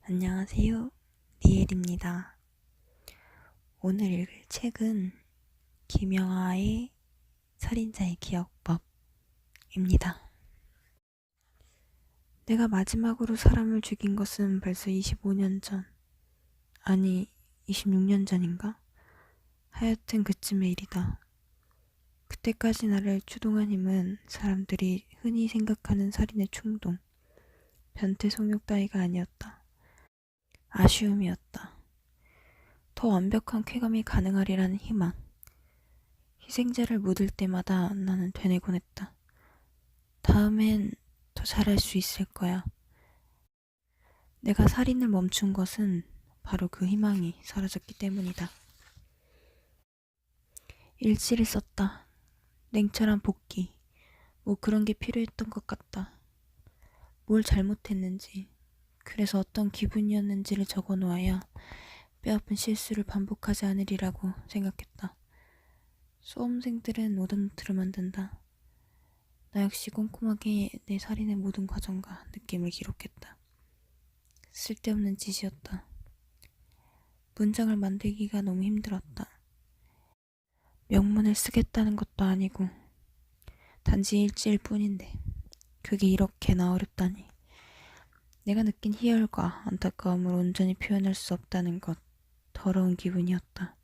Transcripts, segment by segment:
안녕하세요. 리엘입니다. 오늘 읽을 책은 김영하의 살인자의 기억법입니다. 내가 마지막으로 사람을 죽인 것은 벌써 25년 전, 아니 26년 전인가? 하여튼 그쯤의 일이다. 그때까지 나를 추동한 힘은 사람들이 흔히 생각하는 살인의 충동, 변태 성욕 따위가 아니었다. 아쉬움이었다. 더 완벽한 쾌감이 가능하리라는 희망. 희생자를 묻을 때마다 나는 되뇌곤 했다. 다음엔 더 잘할 수 있을 거야. 내가 살인을 멈춘 것은 바로 그 희망이 사라졌기 때문이다. 일지를 썼다. 냉철한 복기. 뭐 그런 게 필요했던 것 같다. 뭘 잘못했는지, 그래서 어떤 기분이었는지를 적어 놓아야 뼈아픈 실수를 반복하지 않으리라고 생각했다. 수험생들은 오답노트를 만든다. 나 역시 꼼꼼하게 내 살인의 모든 과정과 느낌을 기록했다. 쓸데없는 짓이었다. 문장을 만들기가 너무 힘들었다. 명문을 쓰겠다는 것도 아니고 단지 일지일 뿐인데 그게 이렇게나 어렵다니. 내가 느낀 희열과 안타까움을 온전히 표현할 수 없다는 것, 더러운 기분이었다.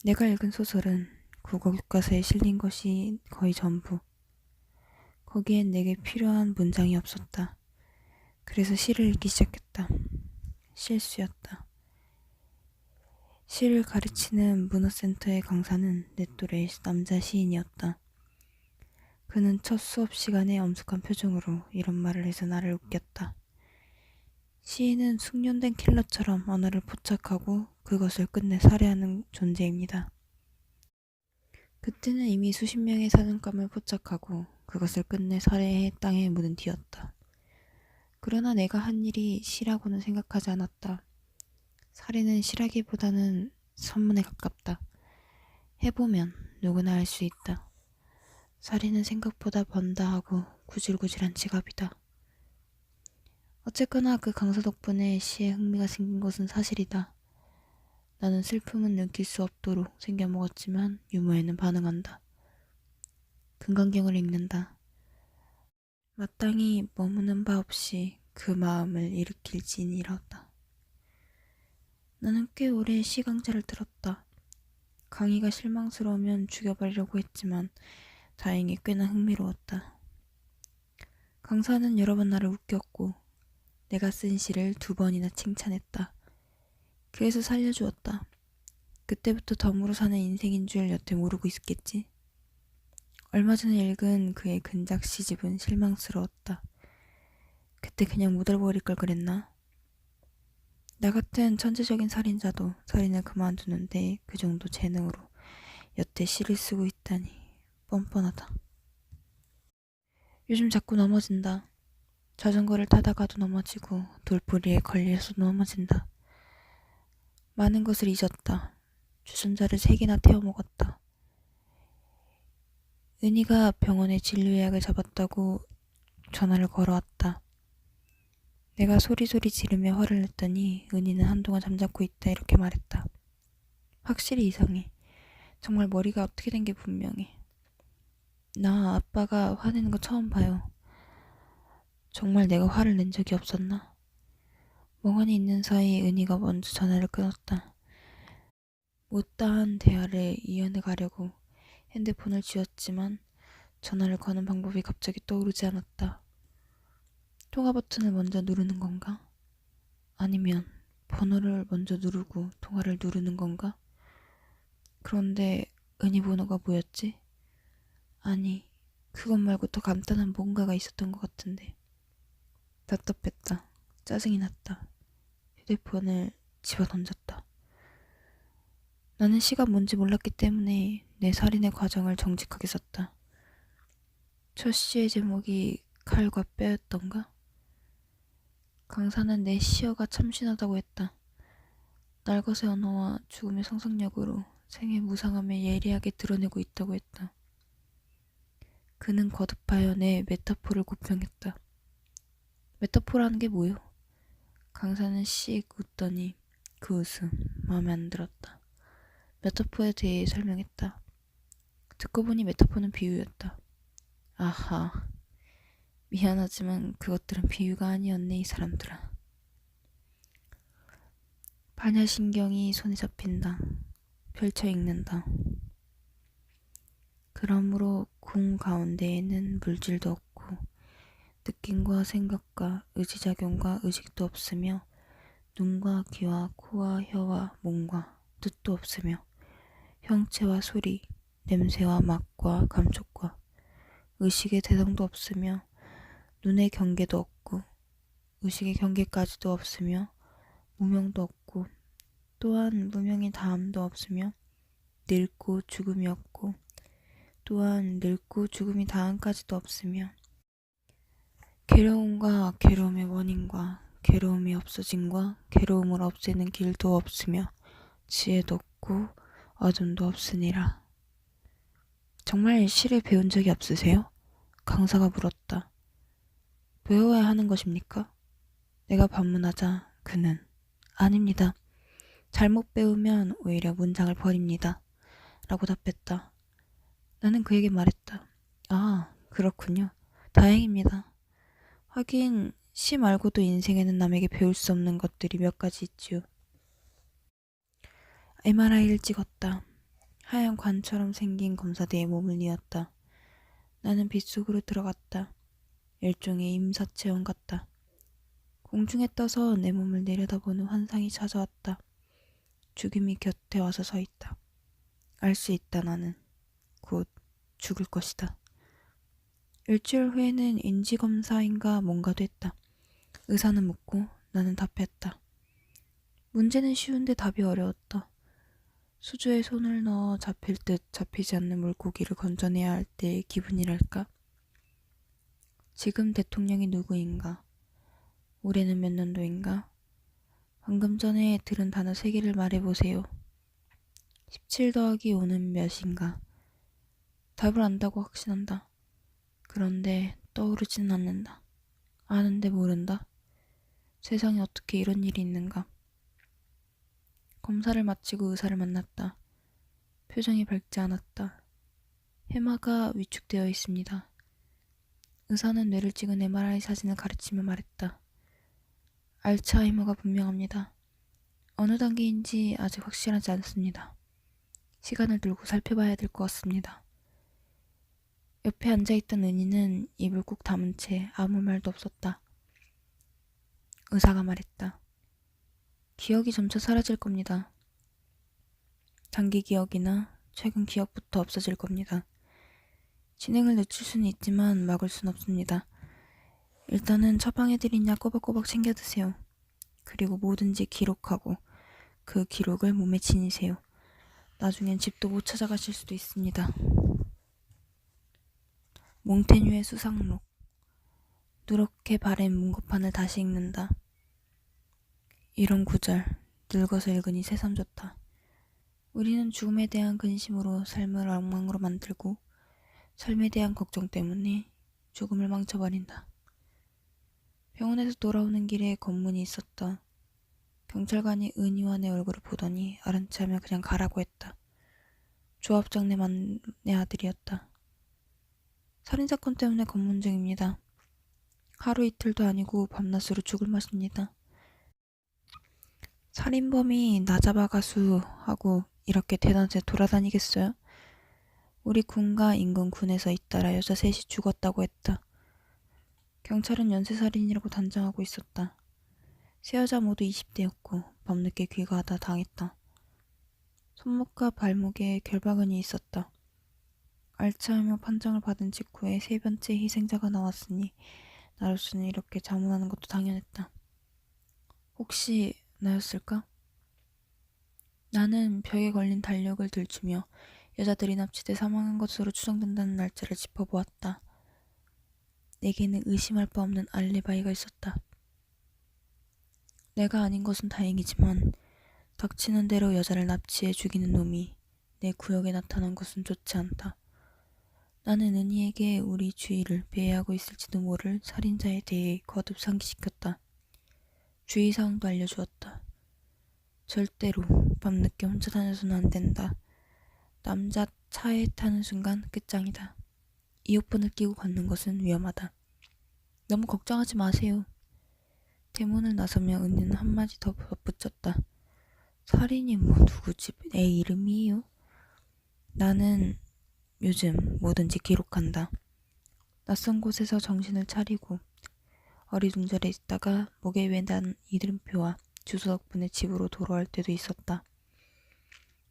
내가 읽은 소설은 국어 교과서에 실린 것이 거의 전부. 거기엔 내게 필요한 문장이 없었다. 그래서 시를 읽기 시작했다. 실수였다. 시를 가르치는 문어센터의 강사는 내 또래 남자 시인이었다. 그는 첫 수업 시간에 엄숙한 표정으로 이런 말을 해서 나를 웃겼다. 시인은 숙련된 킬러처럼 언어를 포착하고 그것을 끝내 살해하는 존재입니다. 그때는 이미 수십 명의 사냥감을 포착하고 그것을 끝내 살해해 땅에 묻은 뒤였다. 그러나 내가 한 일이 시라고는 생각하지 않았다. 살인은 시라기보다는 선문에 가깝다. 해보면 누구나 할 수 있다. 살인은 생각보다 번다하고 구질구질한 직업이다. 어쨌거나 그 강사 덕분에 시에 흥미가 생긴 것은 사실이다. 나는 슬픔은 느낄 수 없도록 생겨먹었지만 유머에는 반응한다. 금강경을 읽는다. 마땅히 머무는 바 없이 그 마음을 일으킬 진이었다. 나는 꽤 오래 시 강좌를 들었다. 강의가 실망스러우면 죽여버리려고 했지만 다행히 꽤나 흥미로웠다. 강사는 여러 번 나를 웃겼고 내가 쓴 시를 2번이나 칭찬했다. 그래서 살려주었다. 그때부터 덤으로 사는 인생인 줄 여태 모르고 있었겠지. 얼마 전에 읽은 그의 근작 시집은 실망스러웠다. 그때 그냥 묻어버릴 걸 그랬나? 나 같은 천재적인 살인자도 살인을 그만두는데 그 정도 재능으로 여태 시를 쓰고 있다니 뻔뻔하다. 요즘 자꾸 넘어진다. 자전거를 타다가도 넘어지고 돌부리에 걸려서 넘어진다. 많은 것을 잊었다. 주전자를 3개나 태워 먹었다. 은희가 병원에 진료 예약을 잡았다고 전화를 걸어왔다. 내가 소리소리 지르며 화를 냈더니 은희는 한동안 잠자코 있다 이렇게 말했다. 확실히 이상해. 정말 머리가 어떻게 된 게 분명해. 나 아빠가 화내는 거 처음 봐요. 정말 내가 화를 낸 적이 없었나? 멍하니 있는 사이 은희가 먼저 전화를 끊었다. 못다한 대화를 이어내 가려고 핸드폰을 쥐었지만 전화를 거는 방법이 갑자기 떠오르지 않았다. 통화 버튼을 먼저 누르는 건가? 아니면 번호를 먼저 누르고 통화를 누르는 건가? 그런데 은희 번호가 뭐였지? 아니, 그것 말고 더 간단한 뭔가가 있었던 것 같은데. 답답했다. 짜증이 났다. 휴대폰을 집어던졌다. 나는 시가 뭔지 몰랐기 때문에 내 살인의 과정을 정직하게 썼다. 첫 시의 제목이 칼과 뼈였던가? 강사는 내 시어가 참신하다고 했다. 날것의 언어와 죽음의 상상력으로 생의 무상함을 예리하게 드러내고 있다고 했다. 그는 거듭하여 내 메타포를 고평했다. 메타포라는 게 뭐요? 강사는 씩 웃더니 그 웃음 마음에 안 들었다. 메타포에 대해 설명했다. 듣고 보니 메타포는 비유였다. 아하, 미안하지만 그것들은 비유가 아니었네, 이 사람들아. 반야신경이 손에 잡힌다. 펼쳐 읽는다. 그러므로 궁 가운데에는 물질도 없고 느낌과 생각과 의지작용과 의식도 없으며 눈과 귀와 코와 혀와 몸과 뜻도 없으며 형체와 소리, 냄새와 맛과 감촉과 의식의 대상도 없으며 눈의 경계도 없고 의식의 경계까지도 없으며 무명도 없고 또한 무명의 다음도 없으며 늙고 죽음이 없고 또한 늙고 죽음이 다음까지도 없으며 괴로움과 괴로움의 원인과 괴로움이 없어짐과 괴로움을 없애는 길도 없으며 지혜도 없고 어둠도 없으니라. 정말 시를 배운 적이 없으세요? 강사가 물었다. 배워야 하는 것입니까? 내가 반문하자 그는 아닙니다. 잘못 배우면 오히려 문장을 버립니다. 라고 답했다. 나는 그에게 말했다. 아, 그렇군요. 다행입니다. 하긴 시 말고도 인생에는 남에게 배울 수 없는 것들이 몇 가지 있지요. MRI를 찍었다. 하얀 관처럼 생긴 검사대에 몸을 뉘었다. 나는 빗속으로 들어갔다. 일종의 임사체험 같다. 공중에 떠서 내 몸을 내려다보는 환상이 찾아왔다. 죽음이 곁에 와서 서 있다. 알 수 있다 나는. 곧 죽을 것이다. 일주일 후에는 인지검사인가 뭔가 됐다. 의사는 묻고 나는 답했다. 문제는 쉬운데 답이 어려웠다. 수조에 손을 넣어 잡힐 듯 잡히지 않는 물고기를 건져내야 할 때의 기분이랄까? 지금 대통령이 누구인가? 올해는 몇 년도인가? 방금 전에 들은 단어 3개를 말해보세요. 17 더하기 5는 몇인가? 답을 안다고 확신한다. 그런데 떠오르지는 않는다. 아는데 모른다. 세상에 어떻게 이런 일이 있는가? 검사를 마치고 의사를 만났다. 표정이 밝지 않았다. 해마가 위축되어 있습니다. 의사는 뇌를 찍은 MRI 사진을 가르치며 말했다. 알츠하이머가 분명합니다. 어느 단계인지 아직 확실하지 않습니다. 시간을 들고 살펴봐야 될 것 같습니다. 옆에 앉아있던 은희는 입을 꾹 다문 채 아무 말도 없었다. 의사가 말했다. 기억이 점차 사라질 겁니다. 단기 기억이나 최근 기억부터 없어질 겁니다. 진행을 늦출 수는 있지만 막을 순 없습니다. 일단은 처방해드린 약 꼬박꼬박 챙겨 드세요. 그리고 뭐든지 기록하고 그 기록을 몸에 지니세요. 나중엔 집도 못 찾아가실 수도 있습니다. 몽테뉴의 수상록. 누렇게 바랜 문고판을 다시 읽는다. 이런 구절, 늙어서 읽으니 새삼 좋다. 우리는 죽음에 대한 근심으로 삶을 엉망으로 만들고 삶에 대한 걱정 때문에 죽음을 망쳐버린다. 병원에서 돌아오는 길에 검문이 있었다. 경찰관이 은희와 내 얼굴을 보더니 아른 체하며 그냥 가라고 했다. 조합장 내 아들이었다. 살인사건 때문에 검문 중입니다. 하루 이틀도 아니고 밤낮으로 죽을 맛입니다. 살인범이 나 잡아가수 하고 이렇게 대낮에 돌아다니겠어요? 우리 군과 인근 군에서 잇따라 여자 셋이 죽었다고 했다. 경찰은 연쇄살인이라고 단정하고 있었다. 세 여자 모두 20대였고 밤늦게 귀가하다 당했다. 손목과 발목에 결박은이 있었다. 알츠하이머 판정을 받은 직후에 3번째 희생자가 나왔으니 나로서는 이렇게 자문하는 것도 당연했다. 혹시 나였을까? 나는 벽에 걸린 달력을 들추며 여자들이 납치돼 사망한 것으로 추정된다는 날짜를 짚어보았다. 내게는 의심할 바 없는 알리바이가 있었다. 내가 아닌 것은 다행이지만 닥치는 대로 여자를 납치해 죽이는 놈이 내 구역에 나타난 것은 좋지 않다. 나는 은희에게 우리 주위를 배회하고 있을지도 모를 살인자에 대해 거듭 상기시켰다. 주의사항도 알려주었다. 절대로 밤늦게 혼자 다녀서는 안 된다. 남자 차에 타는 순간 끝장이다. 이어폰을 끼고 걷는 것은 위험하다. 너무 걱정하지 마세요. 대문을 나서며 은희는 한마디 더 덧붙였다. 살인이 뭐 누구 집 애 이름이에요? 나는 요즘 뭐든지 기록한다. 낯선 곳에서 정신을 차리고 어리둥절해 있다가 목에 매단 이름표와 주소 덕분에 집으로 돌아올 때도 있었다.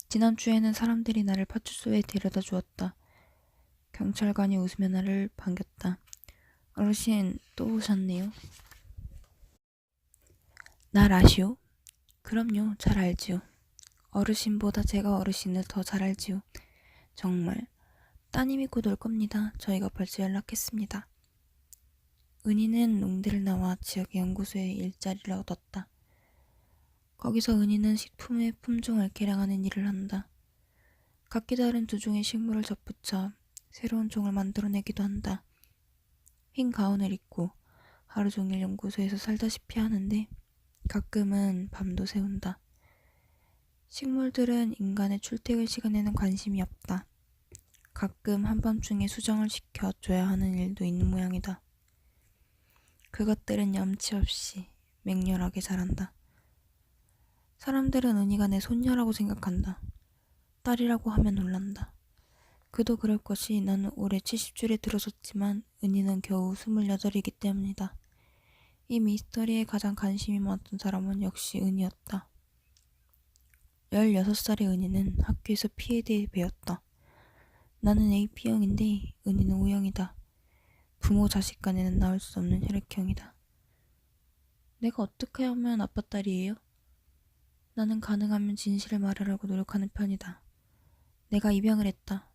지난주에는 사람들이 나를 파출소에 데려다 주었다. 경찰관이 웃으며 나를 반겼다. 어르신 또 오셨네요. 날 아시오? 그럼요, 잘 알지요. 어르신보다 제가 어르신을 더 잘 알지요. 정말 따님이 곧 올 겁니다. 저희가 벌써 연락했습니다. 은희는 농대를 나와 지역의 연구소에 일자리를 얻었다. 거기서 은희는 식품의 품종을 개량하는 일을 한다. 각기 다른 두 종의 식물을 접붙여 새로운 종을 만들어내기도 한다. 흰 가운을 입고 하루 종일 연구소에서 살다시피 하는데 가끔은 밤도 새운다. 식물들은 인간의 출퇴근 시간에는 관심이 없다. 가끔 한밤중에 수정을 시켜줘야 하는 일도 있는 모양이다. 그것들은 염치 없이 맹렬하게 자란다. 사람들은 은희가 내 손녀라고 생각한다. 딸이라고 하면 놀란다. 그도 그럴 것이 나는 올해 70줄에 들어섰지만 은희는 겨우 28이기 때문이다. 이 미스터리에 가장 관심이 많았던 사람은 역시 은희였다. 16살의 은희는 학교에서 피에 대해 배웠다. 나는 AP형인데 은희는 O형이다. 부모 자식 간에는 나올 수 없는 혈액형이다. 내가 어떻게 하면 아빠 딸이에요? 나는 가능하면 진실을 말하려고 노력하는 편이다. 내가 입양을 했다.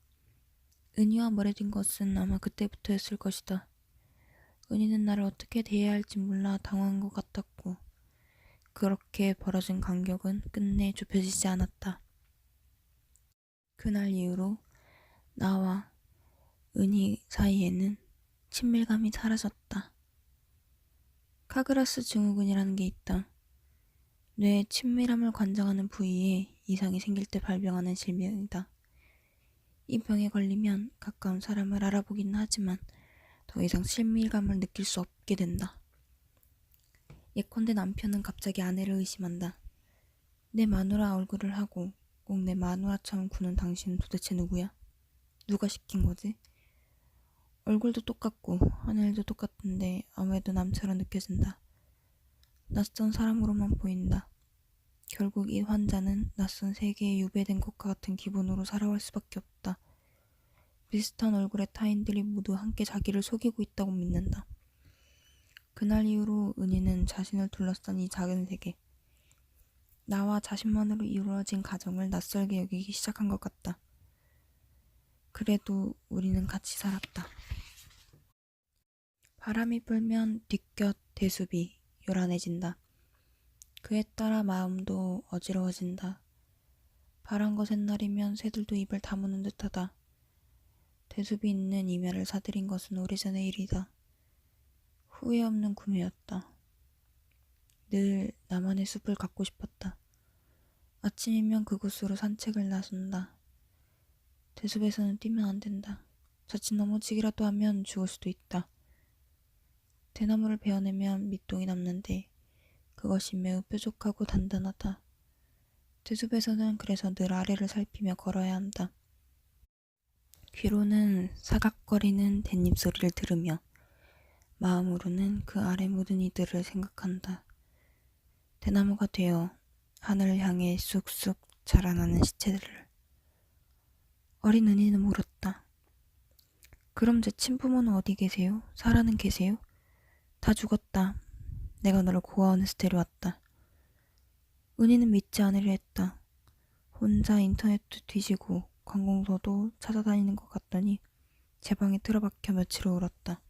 은희와 멀어진 것은 아마 그때부터였을 것이다. 은희는 나를 어떻게 대해야 할지 몰라 당황한 것 같았고 그렇게 벌어진 간격은 끝내 좁혀지지 않았다. 그날 이후로 나와 은희 사이에는 친밀감이 사라졌다. 카그라스 증후군이라는 게 있다. 뇌의 친밀함을 관장하는 부위에 이상이 생길 때 발병하는 질병이다. 이 병에 걸리면 가까운 사람을 알아보기는 하지만 더 이상 친밀감을 느낄 수 없게 된다. 예컨대 남편은 갑자기 아내를 의심한다. 내 마누라 얼굴을 하고 꼭 내 마누라처럼 구는 당신은 도대체 누구야? 누가 시킨 거지? 얼굴도 똑같고 하늘도 똑같은데 아무래도 남처럼 느껴진다. 낯선 사람으로만 보인다. 결국 이 환자는 낯선 세계에 유배된 것과 같은 기분으로 살아갈 수밖에 없다. 비슷한 얼굴의 타인들이 모두 함께 자기를 속이고 있다고 믿는다. 그날 이후로 은희는 자신을 둘러싼 이 작은 세계, 나와 자신만으로 이루어진 가정을 낯설게 여기기 시작한 것 같다. 그래도 우리는 같이 살았다. 바람이 불면 뒷곁 대숲이 요란해진다. 그에 따라 마음도 어지러워진다. 바람과 쇳날이면 새들도 입을 다무는 듯하다. 대숲이 있는 이면을 사들인 것은 오래전의 일이다. 후회 없는 구매였다. 늘 나만의 숲을 갖고 싶었다. 아침이면 그곳으로 산책을 나선다. 대숲에서는 뛰면 안 된다. 자칫 넘어지기라도 하면 죽을 수도 있다. 대나무를 베어내면 밑동이 남는데 그것이 매우 뾰족하고 단단하다. 대숲에서는 그래서 늘 아래를 살피며 걸어야 한다. 귀로는 사각거리는 댄잎 소리를 들으며 마음으로는 그 아래 묻은 이들을 생각한다. 대나무가 되어 하늘을 향해 쑥쑥 자라나는 시체들을. 어린 은희는 물었다. 그럼 제 친부모는 어디 계세요? 살아는 계세요? 다 죽었다. 내가 너를 고아원에서 데려왔다. 은희는 믿지 않으려 했다. 혼자 인터넷도 뒤지고 관공서도 찾아다니는 것 같더니 제 방에 틀어박혀 며칠을 울었다.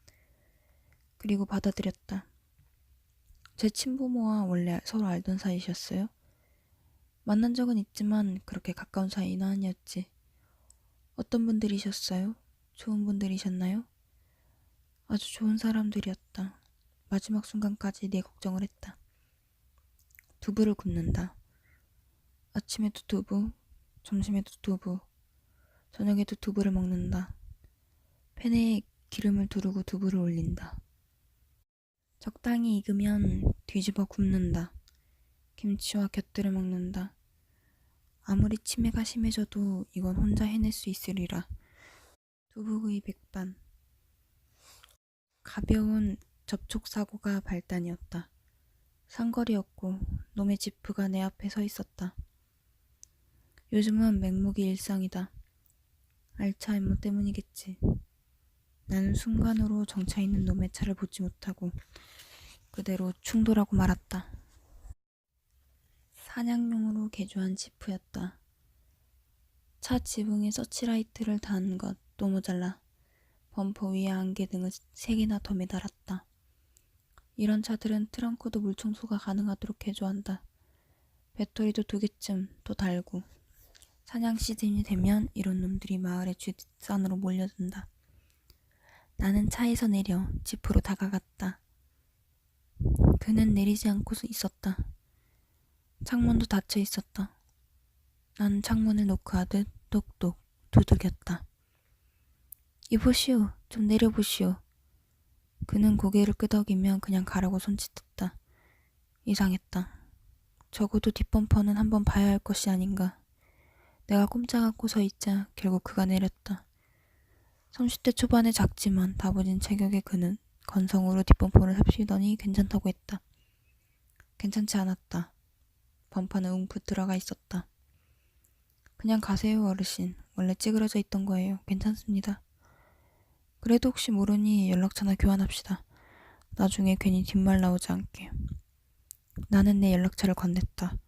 그리고 받아들였다. 제 친부모와 원래 서로 알던 사이셨어요? 만난 적은 있지만 그렇게 가까운 사이는 아니었지. 어떤 분들이셨어요? 좋은 분들이셨나요? 아주 좋은 사람들이었다. 마지막 순간까지 내 걱정을 했다. 두부를 굽는다. 아침에도 두부, 점심에도 두부, 저녁에도 두부를 먹는다. 팬에 기름을 두르고 두부를 올린다. 적당히 익으면 뒤집어 굽는다. 김치와 곁들여 먹는다. 아무리 치매가 심해져도 이건 혼자 해낼 수 있으리라. 두부구이 백반. 가벼운 접촉사고가 발단이었다. 상거리였고 놈의 지프가 내 앞에 서 있었다. 요즘은 맹목이 일상이다. 알츠하이머 때문이겠지. 나는 순간으로 정차 있는 놈의 차를 보지 못하고 그대로 충돌하고 말았다. 사냥용으로 개조한 지프였다. 차 지붕에 서치라이트를 단 것도 모자라 범퍼 위에 안개 등을 3개나 더 매달았다. 이런 차들은 트렁크도 물청소가 가능하도록 개조한다. 배터리도 2개쯤 더 달고 사냥 시즌이 되면 이런 놈들이 마을의 뒷산으로 몰려든다. 나는 차에서 내려 지프로 다가갔다. 그는 내리지 않고 있었다. 창문도 닫혀 있었다. 나는 창문을 노크하듯 똑똑 두들겼다. 이보시오, 좀 내려보시오. 그는 고개를 끄덕이며 그냥 가라고 손짓했다. 이상했다. 적어도 뒷범퍼는 한번 봐야 할 것이 아닌가. 내가 꼼짝 않고 서 있자 결국 그가 내렸다. 30대 초반의 작지만 다부진 체격의 그는 건성으로 뒷범퍼를 삽시더니 괜찮다고 했다. 괜찮지 않았다. 범퍼는 웅크 들어가 있었다. 그냥 가세요, 어르신. 원래 찌그러져 있던 거예요. 괜찮습니다. 그래도 혹시 모르니 연락처나 교환합시다. 나중에 괜히 뒷말 나오지 않게. 나는 내 연락처를 건넸다.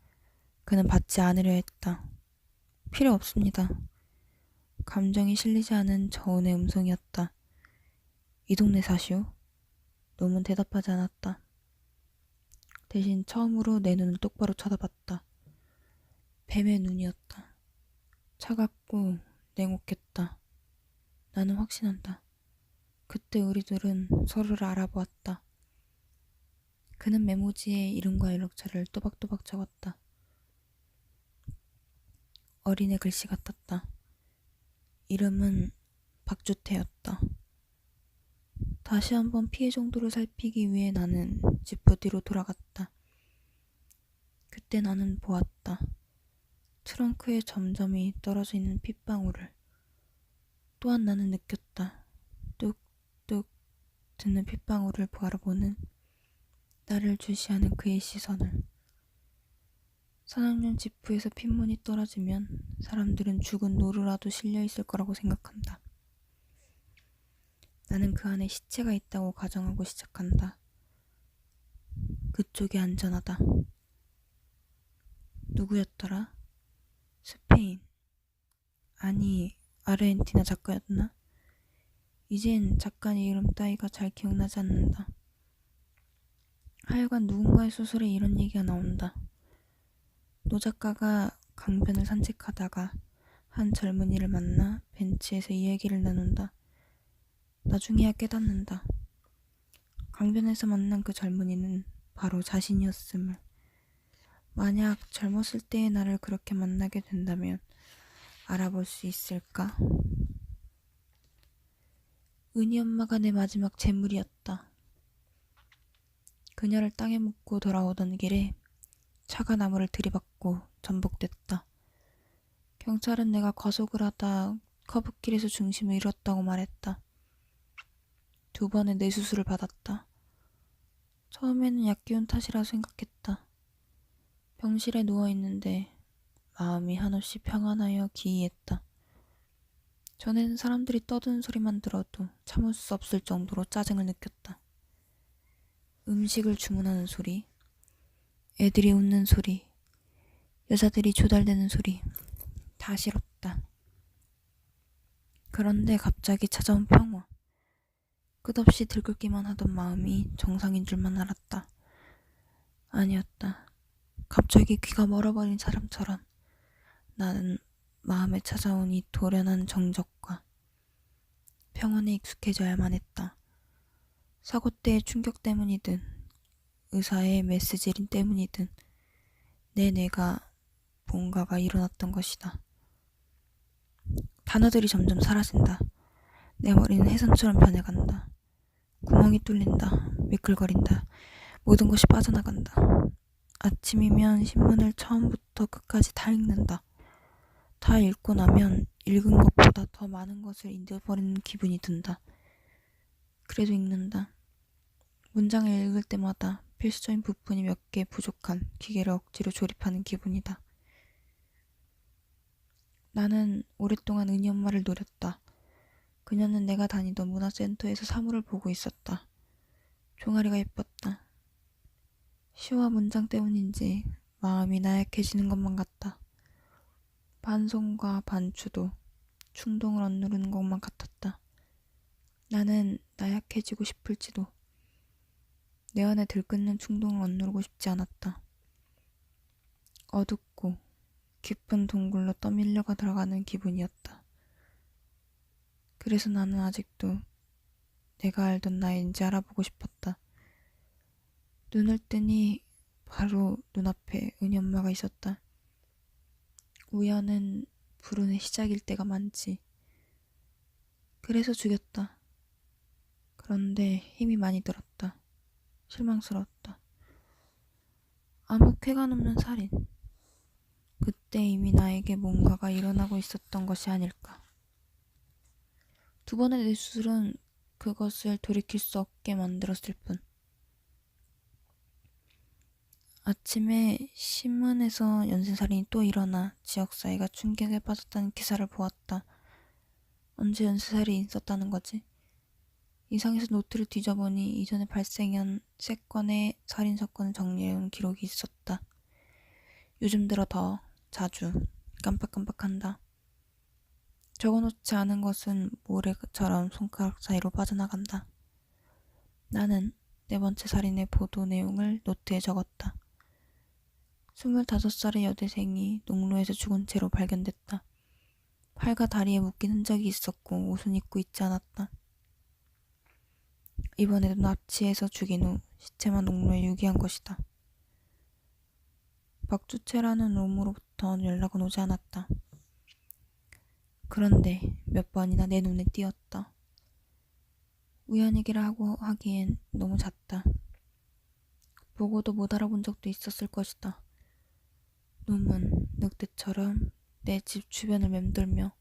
그는 받지 않으려 했다. 필요 없습니다. 감정이 실리지 않은 저온의 음성이었다. 이 동네 사시오? 놈은 대답하지 않았다. 대신 처음으로 내 눈을 똑바로 쳐다봤다. 뱀의 눈이었다. 차갑고 냉혹했다. 나는 확신한다. 그때 우리들은 서로를 알아보았다. 그는 메모지에 이름과 연락처를 또박또박 적었다. 어린애 글씨 같았다. 이름은 박주태였다. 다시 한번 피해 정도를 살피기 위해 나는 지프 뒤로 돌아갔다. 그때 나는 보았다. 트렁크에 점점이 떨어져 있는 핏방울을. 또한 나는 느꼈다. 뚝뚝 드는 핏방울을 바라보는 나를 주시하는 그의 시선을. 산악용 지프에서 핏물이 떨어지면 사람들은 죽은 노루라도 실려있을 거라고 생각한다. 나는 그 안에 시체가 있다고 가정하고 시작한다. 그쪽이 안전하다. 누구였더라? 스페인. 아니, 아르헨티나 작가였나? 이젠 작가의 이름 따위가 잘 기억나지 않는다. 하여간 누군가의 소설에 이런 얘기가 나온다. 노 작가가 강변을 산책하다가 한 젊은이를 만나 벤치에서 이야기를 나눈다. 나중에야 깨닫는다. 강변에서 만난 그 젊은이는 바로 자신이었음을. 만약 젊었을 때의 나를 그렇게 만나게 된다면 알아볼 수 있을까? 은희 엄마가 내 마지막 재물이었다. 그녀를 땅에 묻고 돌아오던 길에 차가 나무를 들이받고 전복됐다. 경찰은 내가 과속을 하다 커브길에서 중심을 잃었다고 말했다. 2번의 뇌수술을 받았다. 처음에는 약기운 탓이라 생각했다. 병실에 누워있는데 마음이 한없이 평안하여 기이했다. 전에는 사람들이 떠드는 소리만 들어도 참을 수 없을 정도로 짜증을 느꼈다. 음식을 주문하는 소리, 애들이 웃는 소리, 여자들이 조달되는 소리, 다 싫었다. 그런데 갑자기 찾아온 평화. 끝없이 들끓기만 하던 마음이 정상인 줄만 알았다. 아니었다. 갑자기 귀가 멀어버린 사람처럼 나는 마음에 찾아온 이 돌연한 정적과 평안에 익숙해져야만 했다. 사고 때의 충격 때문이든 의사의 메시지린 때문이든 내 뇌가 뭔가가 일어났던 것이다. 단어들이 점점 사라진다. 내 머리는 해선처럼 변해간다. 구멍이 뚫린다. 미끌거린다. 모든 것이 빠져나간다. 아침이면 신문을 처음부터 끝까지 다 읽는다. 다 읽고 나면 읽은 것보다 더 많은 것을 잊어버리는 기분이 든다. 그래도 읽는다. 문장을 읽을 때마다 필수적인 부분이 몇 개 부족한 기계를 억지로 조립하는 기분이다. 나는 오랫동안 은희 엄마를 노렸다. 그녀는 내가 다니던 문화센터에서 사물을 보고 있었다. 종아리가 예뻤다. 시와 문장 때문인지 마음이 나약해지는 것만 같다. 반성과 반추도 충동을 억누르는 것만 같았다. 나는 나약해지고 싶을지도 내 안에 들끓는 충동을 억누르고 싶지 않았다. 어둡고 깊은 동굴로 떠밀려가 들어가는 기분이었다. 그래서 나는 아직도 내가 알던 나인지 알아보고 싶었다. 눈을 뜨니 바로 눈앞에 은희 엄마가 있었다. 우연은 불운의 시작일 때가 많지. 그래서 죽였다. 그런데 힘이 많이 들었다. 실망스러웠다. 아무 쾌감 없는 살인. 그때 이미 나에게 뭔가가 일어나고 있었던 것이 아닐까. 두 번의 뇌수술은 그것을 돌이킬 수 없게 만들었을 뿐. 아침에 신문에서 연쇄살인이 또 일어나 지역사회가 충격에 빠졌다는 기사를 보았다. 언제 연쇄살인이 있었다는 거지? 이상해서 노트를 뒤져보니 이전에 발생한 3건의 살인사건을 정리해온 기록이 있었다. 요즘 들어 더 자주 깜빡깜빡한다. 적어놓지 않은 것은 모래처럼 손가락 사이로 빠져나간다. 나는 4번째 살인의 보도 내용을 노트에 적었다. 25살의 여대생이 농로에서 죽은 채로 발견됐다. 팔과 다리에 묶인 흔적이 있었고 옷은 입고 있지 않았다. 이번에도 납치해서 죽인 후 시체만 농로에 유기한 것이다. 박주채라는 놈으로부터 연락은 오지 않았다. 그런데 몇 번이나 내 눈에 띄었다. 우연이기라 하고 하기엔 너무 잦다. 보고도 못 알아본 적도 있었을 것이다. 놈은 늑대처럼 내 집 주변을 맴돌며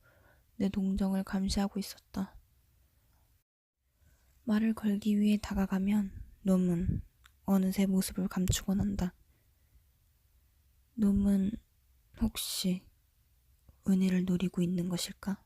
내 동정을 감시하고 있었다. 말을 걸기 위해 다가가면 놈은 어느새 모습을 감추곤 한다. 놈은 혹시 은혜를 노리고 있는 것일까?